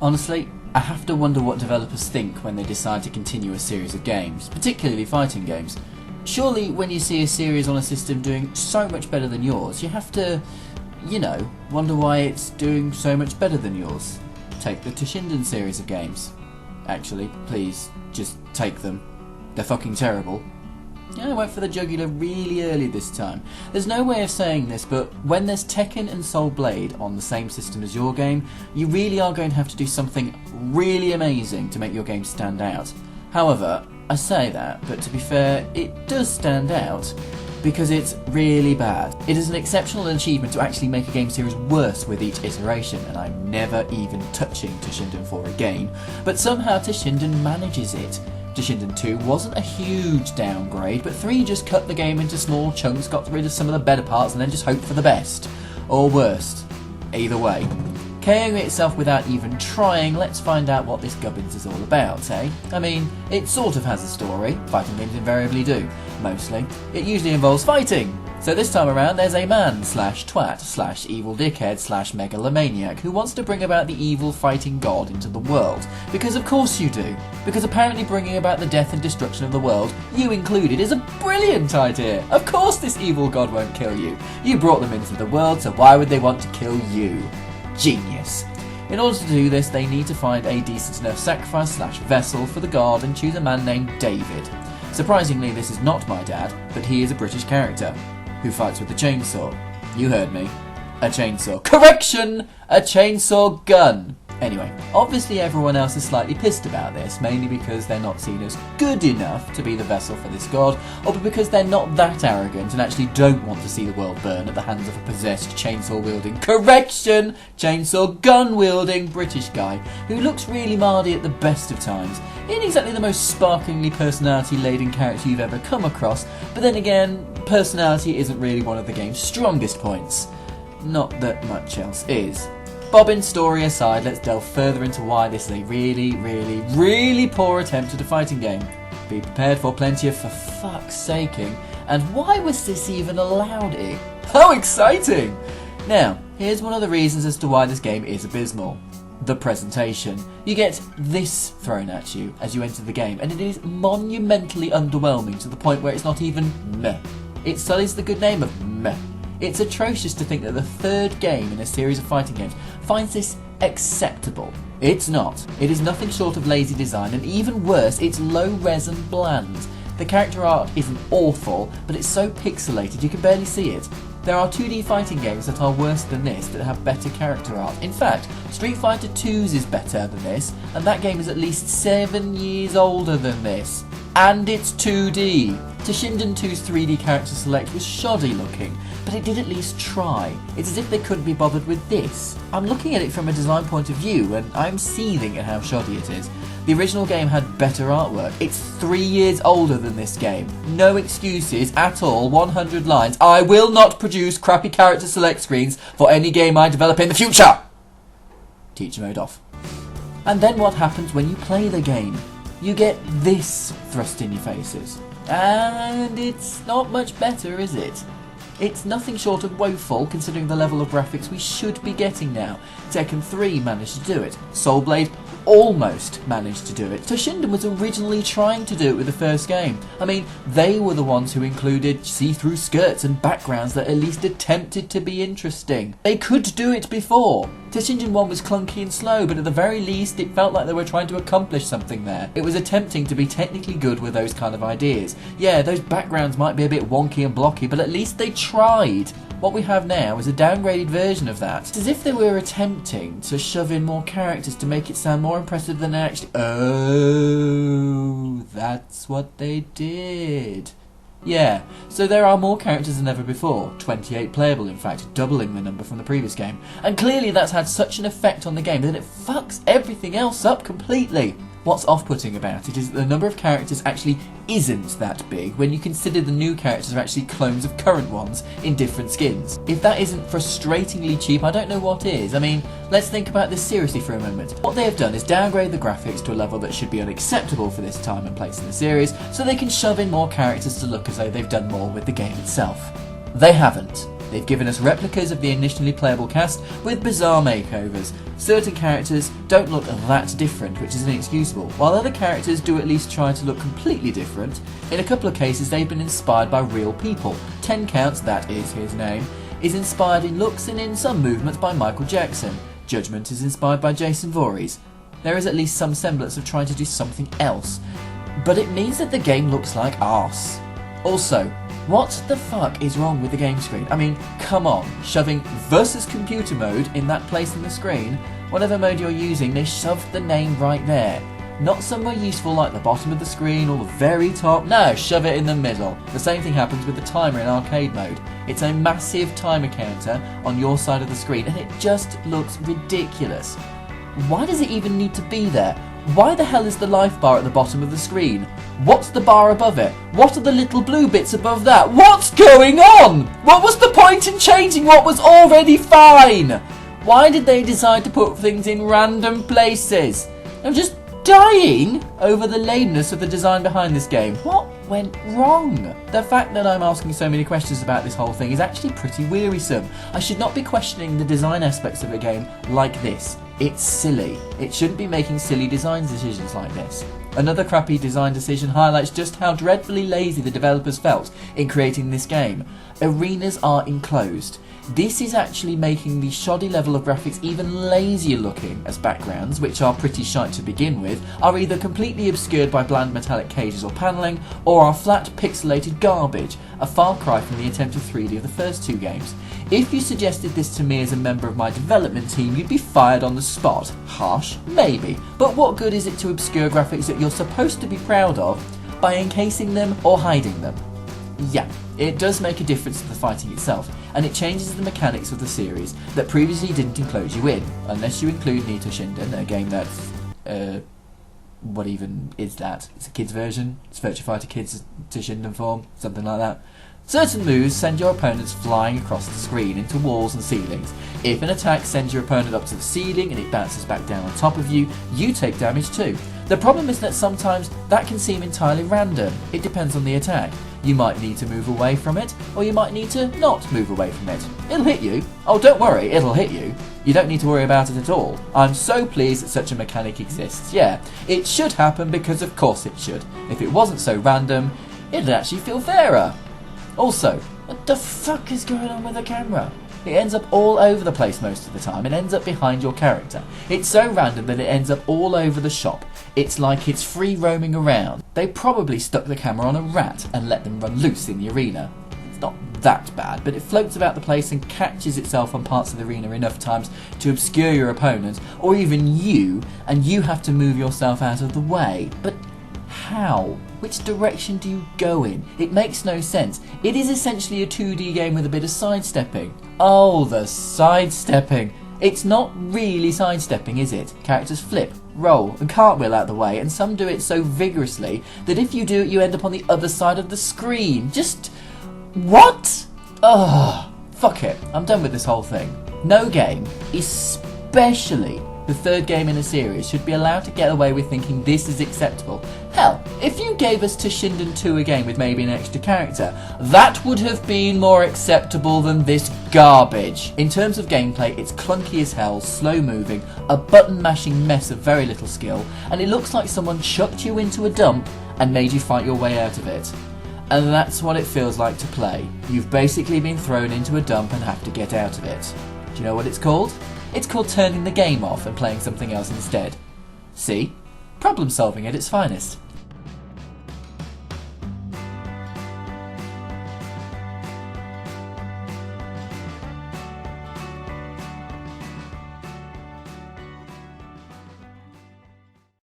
Honestly, I have to wonder what developers think when they decide to continue a series of games, particularly fighting games. Surely when you see a series on a system doing so much better than yours, you have to, wonder why it's doing so much better than yours. Take the Toshinden series of games. Actually, please, just take them. They're fucking terrible. Yeah, I went for the jugular really early this time. There's no way of saying this, but when there's Tekken and Soul Blade on the same system as your game, you really are going to have to do something really amazing to make your game stand out. However, I say that, but to be fair, it does stand out because it's really bad. It is an exceptional achievement to actually make a game series worse with each iteration, and I'm never even touching Toshinden 4 again, but somehow Toshinden manages it. Toshinden 2 wasn't a huge downgrade, but 3 just cut the game into small chunks, got rid of some of the better parts, and then just hoped for the best. Or worst. Either way. KOing itself without even trying, let's find out what this gubbins is all about, eh? I mean, it sort of has a story. Fighting games invariably do. Mostly. It usually involves fighting. So this time around there's a man slash twat slash evil dickhead slash megalomaniac who wants to bring about the evil fighting god into the world. Because of course you do. Because apparently bringing about the death and destruction of the world, you included, is a brilliant idea. Of course this evil god won't kill you. You brought them into the world, so why would they want to kill you? Genius. In order to do this, they need to find a decent enough sacrifice slash vessel for the god and choose a man named David. Surprisingly, this is not my dad, but he is a British character who fights with a chainsaw. You heard me. A chainsaw. Correction! A chainsaw gun! Anyway, obviously everyone else is slightly pissed about this, mainly because they're not seen as good enough to be the vessel for this god, or because they're not that arrogant and actually don't want to see the world burn at the hands of a possessed chainsaw-wielding, correction, chainsaw gun-wielding British guy, who looks really mardy at the best of times. He ain't exactly the most sparklingly personality-laden character you've ever come across, but then again, personality isn't really one of the game's strongest points. Not that much else is. Bobbin's story aside, let's delve further into why this is a really, really, really poor attempt at a fighting game. Be prepared for plenty of for fuck's saking, and why was this even allowed in? How exciting! Now, here's one of the reasons as to why this game is abysmal. The presentation. You get this thrown at you as you enter the game, and it is monumentally underwhelming to the point where it's not even meh. It sullies the good name of meh. It's atrocious to think that the third game in a series of fighting games finds this acceptable. It's not. It is nothing short of lazy design, and even worse, it's low-res and bland. The character art isn't awful, but it's so pixelated you can barely see it. There are 2D fighting games that are worse than this that have better character art. In fact, Street Fighter 2's is better than this, and that game is at least 7 years older than this. And it's 2D. Toshinden 2's 3D character select was shoddy looking, but it did at least try. It's as if they couldn't be bothered with this. I'm looking at it from a design point of view, and I'm seething at how shoddy it is. The original game had better artwork. It's 3 years older than this game. No excuses at all, 100 lines. I will not produce crappy character select screens for any game I develop in the future! Teacher mode off. And then what happens when you play the game? You get this thrust in your faces. And it's not much better, is it? It's nothing short of woeful, considering the level of graphics we should be getting now. Tekken 3 managed to do it. Soul Blade almost managed to do it. Toshinden was originally trying to do it with the first game. I mean, they were the ones who included see-through skirts and backgrounds that at least attempted to be interesting. They could do it before. Toshinden 1 was clunky and slow, but at the very least it felt like they were trying to accomplish something there. It was attempting to be technically good with those kind of ideas. Yeah, those backgrounds might be a bit wonky and blocky, but at least they tried. What we have now is a downgraded version of that. It's as if they were attempting to shove in more characters to make it sound more impressive than they actually... Oh, that's what they did. Yeah, so there are more characters than ever before, 28 playable in fact, doubling the number from the previous game, and clearly that's had such an effect on the game that it fucks everything else up completely. What's off-putting about it is that the number of characters actually isn't that big when you consider the new characters are actually clones of current ones in different skins. If that isn't frustratingly cheap, I don't know what is. I mean, let's think about this seriously for a moment. What they have done is downgrade the graphics to a level that should be unacceptable for this time and place in the series, so they can shove in more characters to look as though they've done more with the game itself. They haven't. They've given us replicas of the initially playable cast with bizarre makeovers. Certain characters don't look that different, which is inexcusable, while other characters do at least try to look completely different. In a couple of cases they've been inspired by real people. 10 Counts, that is his name, is inspired in looks and in some movements by Michael Jackson. Judgment is inspired by Jason Voorhees. There is at least some semblance of trying to do something else, but it means that the game looks like arse. Also, what the fuck is wrong with the game screen? I mean, come on, shoving versus computer mode in that place in the screen, whatever mode you're using, they shoved the name right there. Not somewhere useful like the bottom of the screen or the very top, no, shove it in the middle. The same thing happens with the timer in arcade mode. It's a massive timer counter on your side of the screen and it just looks ridiculous. Why does it even need to be there? Why the hell is the life bar at the bottom of the screen? What's the bar above it? What are the little blue bits above that? What's going on? What was the point in changing what was already fine? Why did they decide to put things in random places? I'm just dying over the lameness of the design behind this game. What went wrong? The fact that I'm asking so many questions about this whole thing is actually pretty wearisome. I should not be questioning the design aspects of a game like this. It's silly. It shouldn't be making silly design decisions like this. Another crappy design decision highlights just how dreadfully lazy the developers felt in creating this game. Arenas are enclosed. This is actually making the shoddy level of graphics even lazier looking, as backgrounds, which are pretty shite to begin with, are either completely obscured by bland metallic cages or panelling, or are flat pixelated garbage, a far cry from the attempted 3D of the first two games. If you suggested this to me as a member of my development team, you'd be fired on the spot. Harsh? Maybe. But what good is it to obscure graphics that you're supposed to be proud of by encasing them or hiding them? Yeah, it does make a difference to the fighting itself, and it changes the mechanics of the series that previously didn't enclose you in, unless you include Toshinden, a game that's, what even is that? It's a kids version? It's Virtua Fighter Kids Toshinden form? Something like that. Certain moves send your opponents flying across the screen into walls and ceilings. If an attack sends your opponent up to the ceiling and it bounces back down on top of you, you take damage too. The problem is that sometimes that can seem entirely random. It depends on the attack. You might need to move away from it, or you might need to not move away from it. It'll hit you. Oh, don't worry, it'll hit you. You don't need to worry about it at all. I'm so pleased that such a mechanic exists. Yeah, it should happen because of course it should. If it wasn't so random, it'd actually feel fairer. Also, what the fuck is going on with the camera? It ends up all over the place most of the time. It ends up behind your character. It's so random that it ends up all over the shop. It's like it's free roaming around. They probably stuck the camera on a rat and let them run loose in the arena. It's not that bad, but it floats about the place and catches itself on parts of the arena enough times to obscure your opponent, or even you, and you have to move yourself out of the way. But how? Which direction do you go in? It makes no sense. It is essentially a 2D game with a bit of sidestepping. Oh, the sidestepping. It's not really sidestepping, is it? Characters flip, roll, and cartwheel out the way, and some do it so vigorously that if you do it, you end up on the other side of the screen. Just... what? Ugh. Fuck it. I'm done with this whole thing. No game, especially the third game in a series, should be allowed to get away with thinking this is acceptable. Hell, if you gave us Toshinden 2 again with maybe an extra character, that would have been more acceptable than this garbage. In terms of gameplay, it's clunky as hell, slow moving, a button mashing mess of very little skill, and it looks like someone chucked you into a dump and made you fight your way out of it. And that's what it feels like to play. You've basically been thrown into a dump and have to get out of it. Do you know what it's called? It's called turning the game off and playing something else instead. See? Problem solving at its finest.